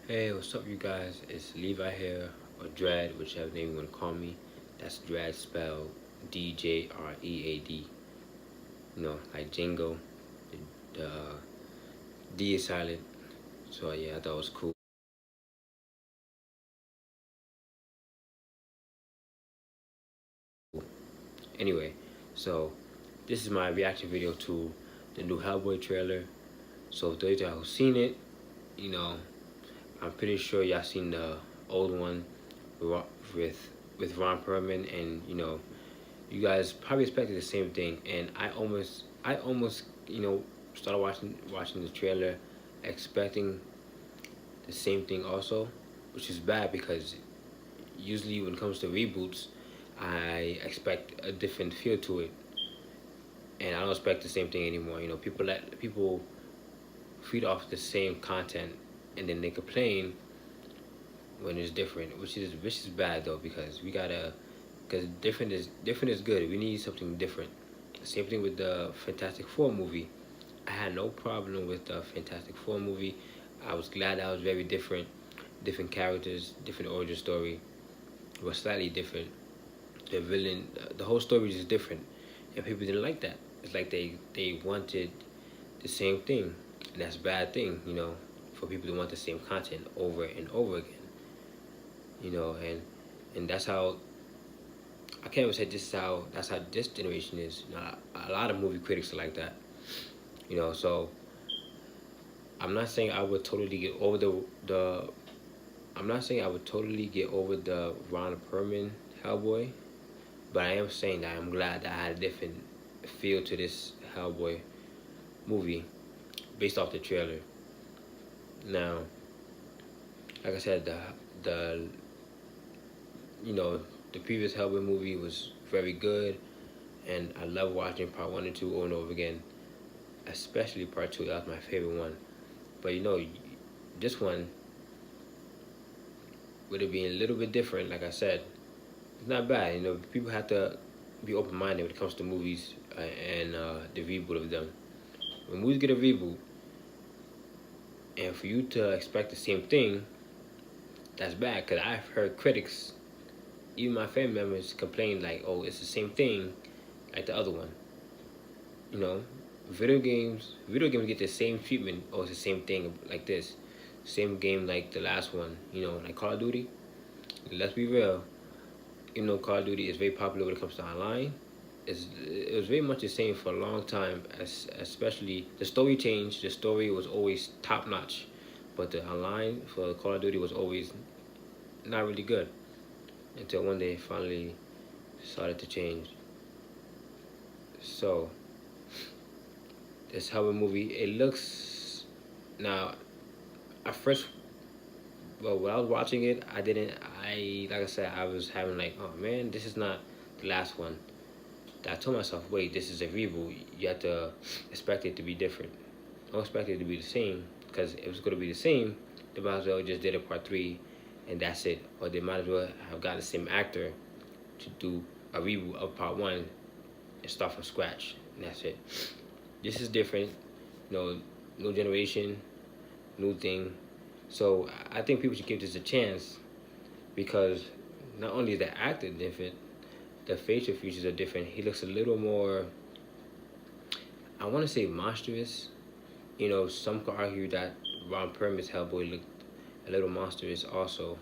Hey, what's up, you guys? It's Levi here, or Dread, whichever name you want to call me. That's Dread spelled DJREAD. Like Jingo. The D is silent. So, yeah, I thought it was cool. Anyway, so this is my reaction video to the new Hellboy trailer. So, for those of y'all who've seen it, you know, I'm pretty sure y'all seen the old one with with Ron Perlman, and you guys probably expected the same thing. And I almost started watching the trailer expecting the same thing also, which is bad because usually when it comes to reboots, I expect a different feel to it, and I don't expect the same thing anymore. People feed off the same content, and then they complain when it's different, which is bad though, because different is good. We need something different. Same thing with the Fantastic Four movie. I had no problem with the Fantastic Four movie. I was glad that was very different characters, different origin story. It was slightly different. The villain, the whole story was just different, and people didn't like that. It's like they wanted the same thing, and that's a bad thing, for people to want the same content over and over again. And that's how I can't even say that's how this generation is. A lot of movie critics are like that. So I'm not saying I would totally get over the I'm not saying I would totally get over the Ron Perlman Hellboy, but I am saying that I'm glad that I had a different feel to this Hellboy movie based off the trailer. Now, like I said, the you know the previous Hellboy movie was very good, and I love watching part 1 and 2 over and over again, especially part 2. That was my favorite one. But this one, with it being a little bit different, like I said, it's not bad. People have to be open-minded when it comes to movies, and the reboot of them. When movies get a reboot, and for you to expect the same thing, that's bad. Because I've heard critics, even my family members, complain like, "Oh, it's the same thing like the other one." You know, video games get the same treatment. Oh, it's the same thing like this, same game like the last one. Like Call of Duty. Let's be real. Call of Duty is very popular when it comes to online. It was very much the same for a long time. Especially the story changed. The story was always top notch, but the online for Call of Duty was always not really good until one day it finally started to change. So this Hellboy movie, it looks now. At first, well, when I was watching it, I didn't. I like I said, I was having like, oh man, this is not the last one. I told myself, wait, this is a reboot. You have to expect it to be different. Don't expect it to be the same, because if it's going to be the same, they might as well just did a part 3 and that's it. Or they might as well have got the same actor to do a reboot of part 1 and start from scratch, and that's it. This is different. New generation, new thing. So I think people should give this a chance, because not only is the actor different, the facial features are different. He looks a little more, I want to say, monstrous. Some could argue that Ron Perlman's Hellboy looked a little monstrous also.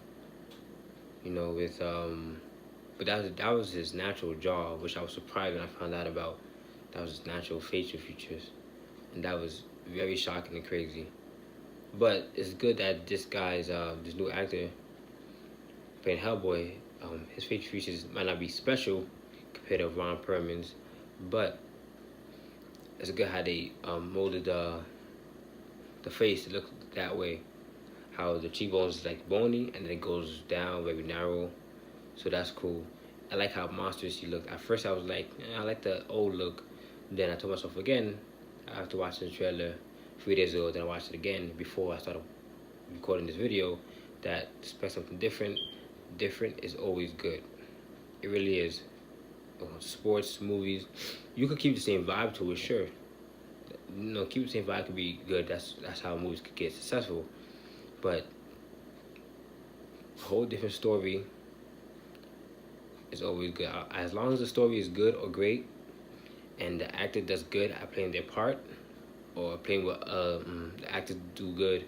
With but that was his natural jaw, which I was surprised when I found out about. That was his natural facial features, and that was very shocking and crazy. But it's good that this new actor playing Hellboy, his facial features might not be special compared to Ron Perlman's, but it's good how they molded the face to look that way. How the cheekbones is like bony and then it goes down very narrow, so that's cool. I like how monstrous he looked. At first I was like, I like the old look. Then I told myself again, after watching the trailer 3 days ago, then I watched it again before I started recording this video, that expect something different. Different is always good. It really is. Sports, movies, you could keep the same vibe to it, sure. Keep the same vibe could be good. That's how movies could get successful. But a whole different story is always good. As long as the story is good or great, and the actor does good at playing their part, or playing what the actors do good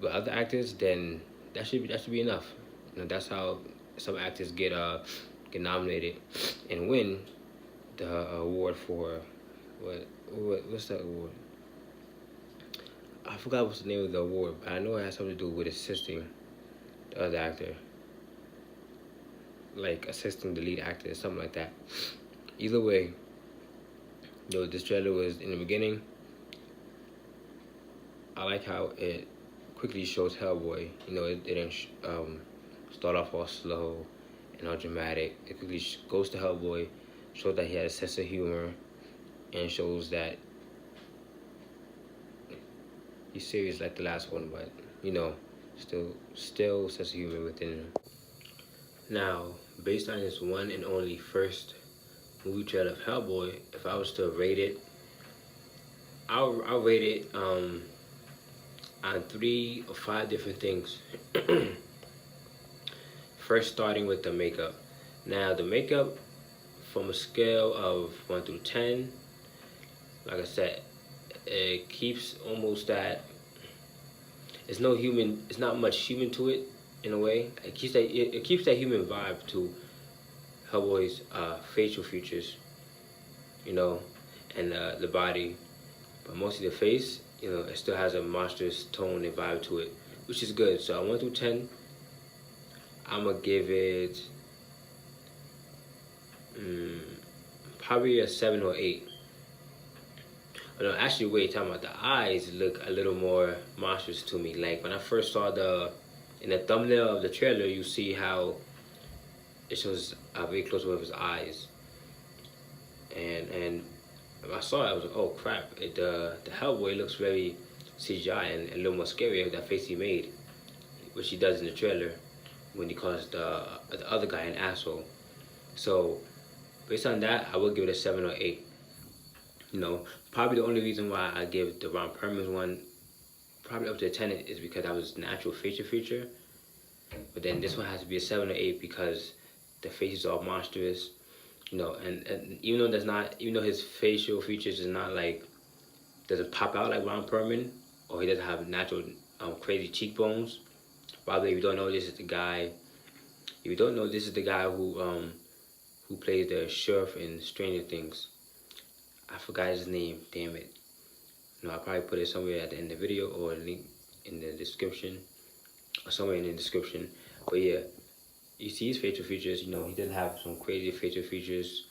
with other actors, then that should be enough. That's how some actors get nominated and win the award for what's that award? I forgot what's the name of the award, but I know it has something to do with assisting the other actor, like assisting the lead actor or something like that. Either way, this trailer was in the beginning. I like how it quickly shows Hellboy. It didn't start off all slow and all dramatic. It quickly goes to Hellboy, shows that he has a sense of humor, and shows that he's serious like the last one, but still sense of humor within him. Now, based on this one and only first movie trailer of Hellboy, if I was to rate it, I'll rate it on 3 or 5 different things. First, starting with the makeup. Now, the makeup, from a scale of 1 through 10, like I said, it keeps almost that. It's not much human to it in a way. It keeps that human vibe to Hellboy's facial features, and the body, but mostly the face. It still has a monstrous tone and vibe to it, which is good. So 1 through 10, I'm gonna give it probably a 7 or 8. No, actually, wait, talking about the eyes look a little more monstrous to me. Like when I first saw in the thumbnail of the trailer, you see how it shows a very close up of his eyes, and when I saw it, I was like, oh crap! The Hellboy looks very CGI and a little more scary with that face he made, which he does in the trailer when he calls the other guy an asshole. So based on that, I would give it a 7 or 8. Probably the only reason why I give the Ron Perlman's one probably up to a 10 is because that was natural facial feature. But then this one has to be a 7 or 8 because the face is all monstrous, and even though his facial features is not like, doesn't pop out like Ron Perlman, or he doesn't have natural crazy cheekbones. By the way, if you don't know, this is the guy. If you don't know, this is the guy who plays the sheriff in Stranger Things. I forgot his name. Damn it. I'll probably put it somewhere at the end of the video or a link in the description, or somewhere in the description. But yeah, you see his facial features. He doesn't have some crazy facial features.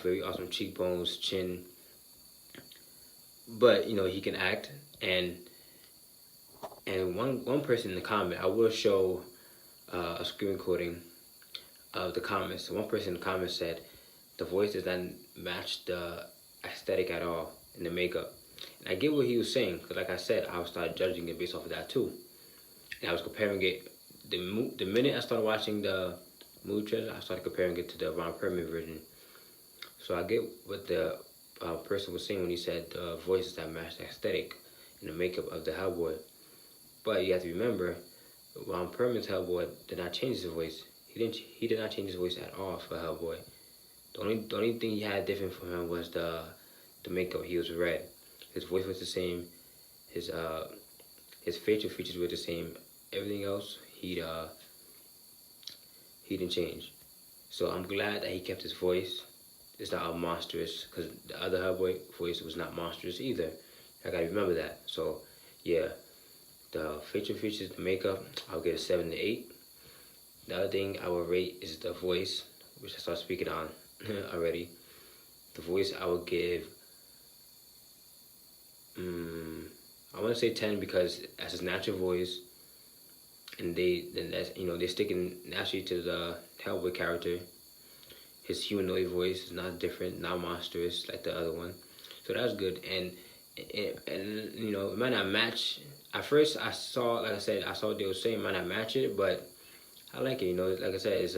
Very awesome cheekbones, chin. But he can act. And one person in the comment, I will show a screen recording of the comments. One person in the comments said the voice doesn't match the aesthetic at all in the makeup. And I get what he was saying, because like I said, I started judging it based off of that too. And I was comparing it, the minute I started watching the movie trailer, I started comparing it to the Ron Perlman version. So I get what the person was saying when he said the voices that match the aesthetic and the makeup of the Hellboy. But you have to remember, Ron Perlman's Hellboy did not change his voice. He did not change his voice at all for Hellboy. The only thing he had different from him was the makeup. He was red. His voice was the same. His facial features were the same. Everything else he didn't change. So I'm glad that he kept his voice. It's not all monstrous, because the other Hellboy voice was not monstrous either. I gotta remember that. So yeah, the facial features, the makeup, I'll get a 7 to 8. The other thing I will rate is the voice, which I started speaking on already. The voice I would give, I want to say 10 because that's his natural voice, and they're sticking naturally to the Hellboy character. His humanoid voice is not different, not monstrous like the other one, so that's good. And it might not match. At first, I saw what they were saying, might not match it, but I like it. Like I said, it's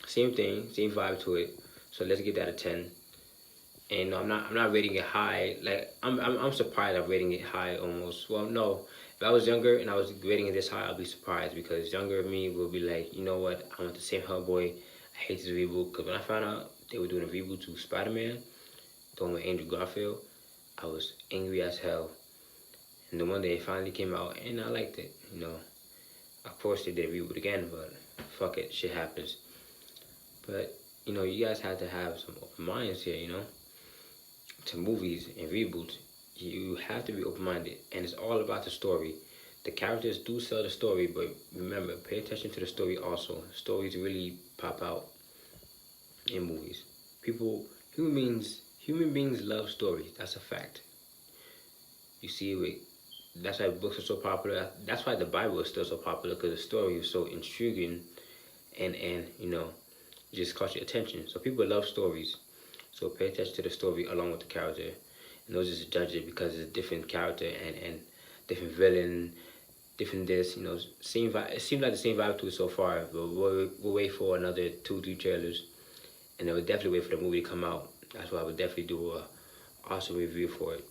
same thing, same vibe to it. So let's give that a 10. And I'm not rating it high. Like I'm surprised I'm rating it high almost. Well, no, If I was younger and I was rating it this high, I'd be surprised because younger me will be like, you know what? I want the same Hellboy. I hate this reboot because when I found out they were doing a reboot to Spider-Man, the one with Andrew Garfield, I was angry as hell. And the one day it finally came out, and I liked it. You know, of course they did a reboot again, but fuck it, shit happens. But you know, you guys have to have some open minds here. You know, to movies and reboots, you have to be open-minded, and it's all about the story. The characters do sell the story, but remember, pay attention to the story also. Stories really pop out in movies. People, human beings love stories. That's a fact. You see, that's why books are so popular. That's why the Bible is still so popular because the story is so intriguing, and you know, it just caught your attention. So people love stories. So pay attention to the story along with the character, and don't just judge it because it's a different character and different villain, different this. You know, same vibe. It seems like the same vibe to it so far, but we'll wait for another 2, 3 trailers, and I would definitely wait for the movie to come out. That's why I would definitely do a awesome review for it.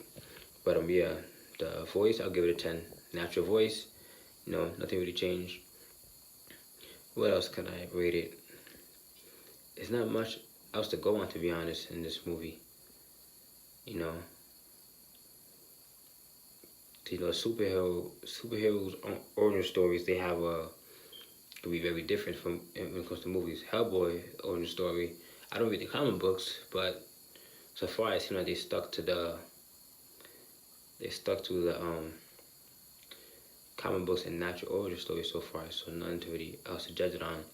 But yeah, the voice I'll give it a 10. Natural voice, you know, nothing really changed. What else can I rate it? It's not much else to go on, to be honest, in this movie. You know, superheroes origin stories, they have could be very different from when it comes to movies. Hellboy origin story, I don't read the comic books, but so far it seems like they stuck to the comic books and natural origin story so far, so nothing to really else to judge it on.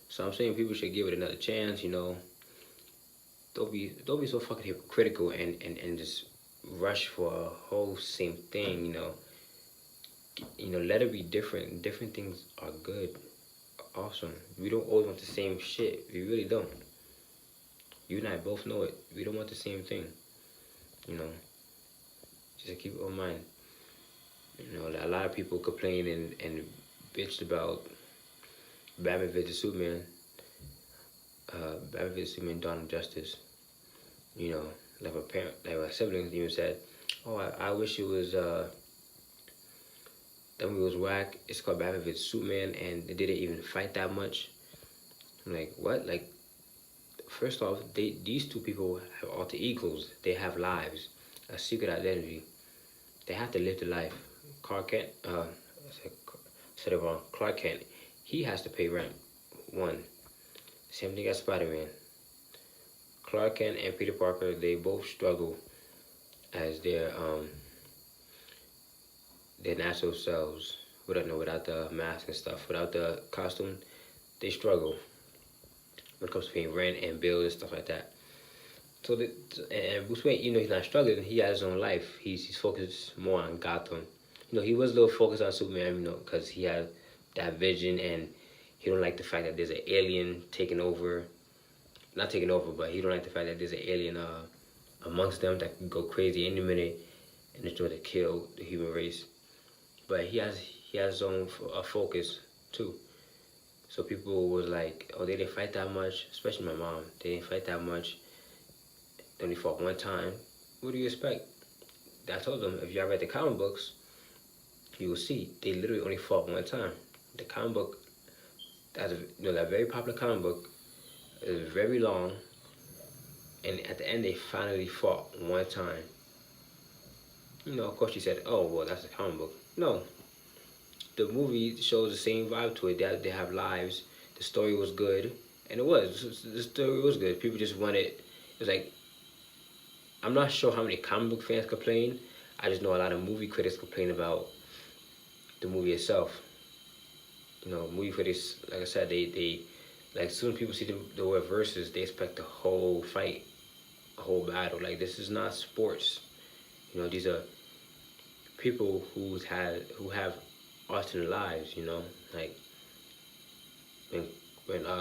So I'm saying people should give it another chance. You know, don't be so fucking hypocritical and just rush for a whole same thing. You know, let it be different. Different things are good, awesome. We don't always want the same shit. We really don't. You and I both know it. We don't want the same thing. You know, just keep it in mind. You know, a lot of people complain and bitched about Batman vs Superman. Batman vs Superman: Dawn of Justice. You know, like my siblings even said, "Oh, I wish it was that movie was whack. It's called Batman vs Superman, and they didn't even fight that much." I'm like, what? Like, first off, these two people have alter egos. They have lives, a secret identity. They have to live the life. Clark Kent, said it wrong. Clark Kent, he has to pay rent. One. Same thing as Spider-Man. Clark Kent and Peter Parker, they both struggle as their natural selves. Without the mask and stuff, without the costume, they struggle when it comes to paying rent and bills and stuff like that. So and Bruce Wayne, you know, he's not struggling. He has his own life. He's focused more on Gotham. You know, he was a little focused on Superman, you know, because he had that vision, and he don't like the fact that there's an alien taking over. Not taking over, but he don't like the fact that there's an alien amongst them that can go crazy any minute and it's going to kill the human race. But he has his own focus too. So people was like, oh, they didn't fight that much, especially my mom. They didn't fight that much. They only fought one time. What do you expect? I told them, if y'all read the comic books, you will see they literally only fought one time. The comic book, that very popular comic book, is very long, and at the end they finally fought one time. You know, of course, she said, "Oh, well, that's a comic book." No, the movie shows the same vibe to it. They have lives. The story was good, and it was. The story was good. People just wanted. It was like, I'm not sure how many comic book fans complain. I just know a lot of movie critics complain about the movie itself. You know, movie critics, like I said, they like, as soon as people see the word versus, they expect the whole fight, a whole battle. Like, this is not sports. You know, these are people who have alternate lives. You know, like when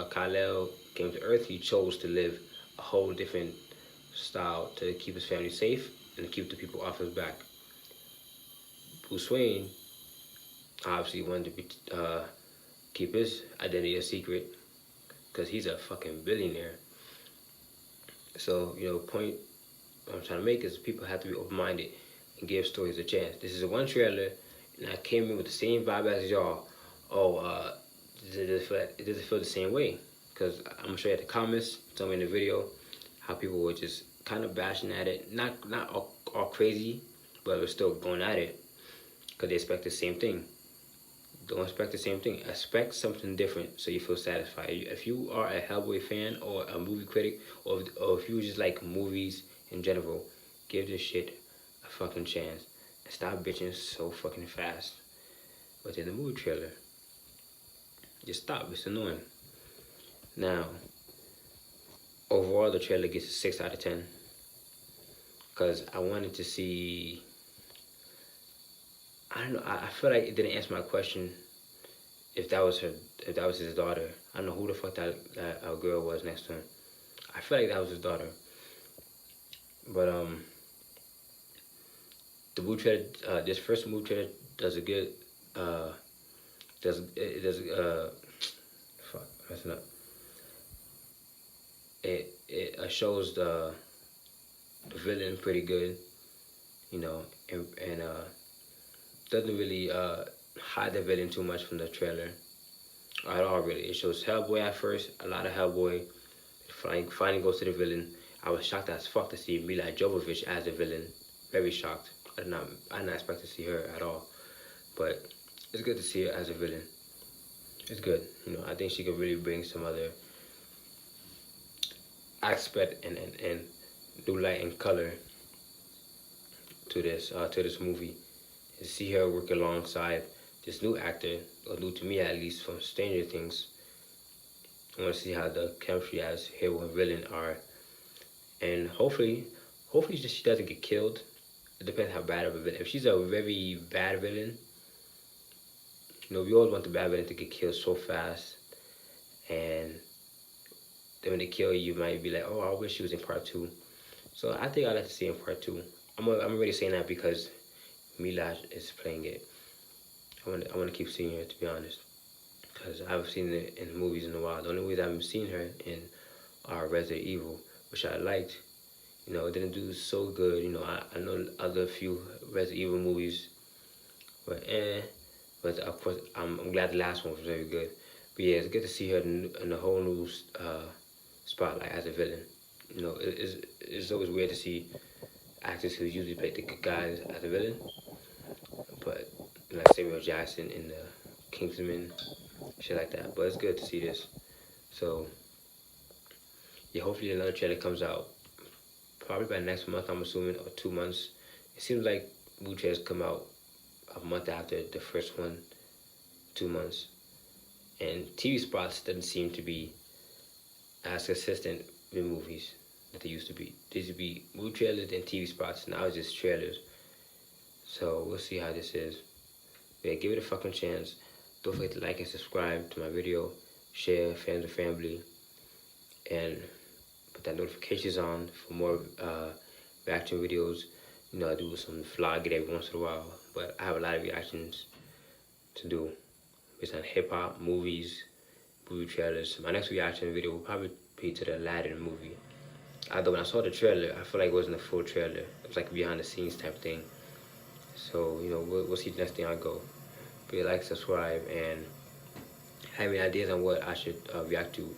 Kal-El came to Earth, he chose to live a whole different style to keep his family safe and to keep the people off his back. Bruce Wayne obviously wanted to keep his identity a secret because he's a fucking billionaire. So, you know, point I'm trying to make is people have to be open-minded and give stories a chance. This is a one trailer, and I came in with the same vibe as y'all. Oh, does it feel the same way? Because I'm gonna show you the comments, tell me in the video how people were just kind of bashing at it. Not all crazy, but we're still going at it because they expect the same thing. Don't expect the same thing. Expect something different so you feel satisfied. If you are a Hellboy fan or a movie critic, or if you just like movies in general, give this shit a fucking chance. And stop bitching so fucking fast within the movie trailer. Just stop. It's annoying. Now, overall, the trailer gets a 6 out of 10. Because I wanted to see... I don't know. I feel like it didn't answer my question if that was his daughter. I don't know who the fuck that girl was next to him. I feel like that was his daughter. But the movie trailer, this first movie trailer does a good fuck, messing up. It shows the villain pretty good, you know, and doesn't really hide the villain too much from the trailer at all. Really, it shows Hellboy at first, a lot of Hellboy. Finally goes to the villain. I was shocked as fuck to see Mila Jovovich as the villain. Very shocked. I did not expect to see her at all. But it's good to see her as a villain. It's good. You know, I think she could really bring some other aspect and new light and color to this movie. And see her work alongside this new actor, or new to me at least, from Stranger Things. I want to see how the chemistry as hero and villain are, and hopefully she doesn't get killed. It depends how bad of a villain. If she's a very bad villain, you know, we always want the bad villain to get killed so fast, and then when they kill you, you might be like, oh, I wish she was in part 2. So I think I'd like to see in part 2. I'm already saying that because Mila is playing it. I want to keep seeing her, to be honest, because I haven't seen it in movies in a while. The only movies I haven't seen her in are Resident Evil, which I liked. You know, it didn't do so good. You know, I know other few Resident Evil movies, but But of course, I'm glad the last one was very good. But yeah, it's good to see her in a whole new spotlight as a villain. You know, it's always weird to see actors who usually play the good guys as a villain, but like Samuel Jackson in the Kingsman, shit like that. But it's good to see this. So yeah, hopefully another trailer comes out probably by next month, I'm assuming, or 2 months. It seems like movie trailers come out a month after the first one, 2 months. And TV spots doesn't seem to be as consistent with movies that they used to be. There used to be movie trailers and TV spots, now it's just trailers. So we'll see how this is. Yeah, give it a fucking chance. Don't forget to like and subscribe to my video, share, friends and family, and put that notifications on for more reaction videos. You know, I do some vlogging every once in a while, but I have a lot of reactions to do based on hip hop, movies, movie trailers. My next reaction video will probably be to the Aladdin movie. Although when I saw the trailer, I feel like it wasn't a full trailer. It was like a behind the scenes type thing. So, you know, we'll see the next thing I go. But yeah, like, subscribe, and have any ideas on what I should react to.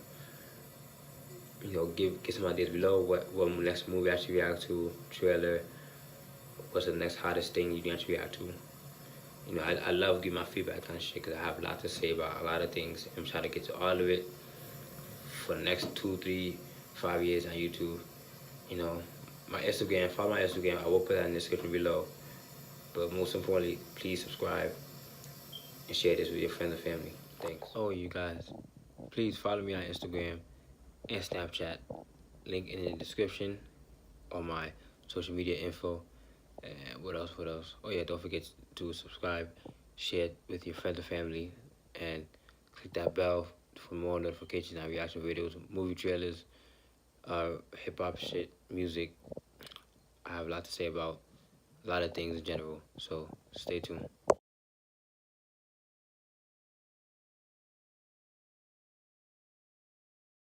You know, get some ideas below. What next movie I should react to, trailer. What's the next hottest thing you want to react to? You know, I love giving my feedback on shit because I have a lot to say about a lot of things. I'm trying to get to all of it for the next 2, 3, 5 years on YouTube. You know, my Instagram, follow my Instagram. I will put that in the description below. But most importantly, please subscribe and share this with your friends and family. Thanks. Oh, you guys, please follow me on Instagram and Snapchat. Link in the description on my social media info. And what else? Oh yeah, don't forget to subscribe, share it with your friends and family, and click that bell for more notifications on reaction videos, movie trailers, hip hop shit, music. I have a lot to say about a lot of things in general, so stay tuned.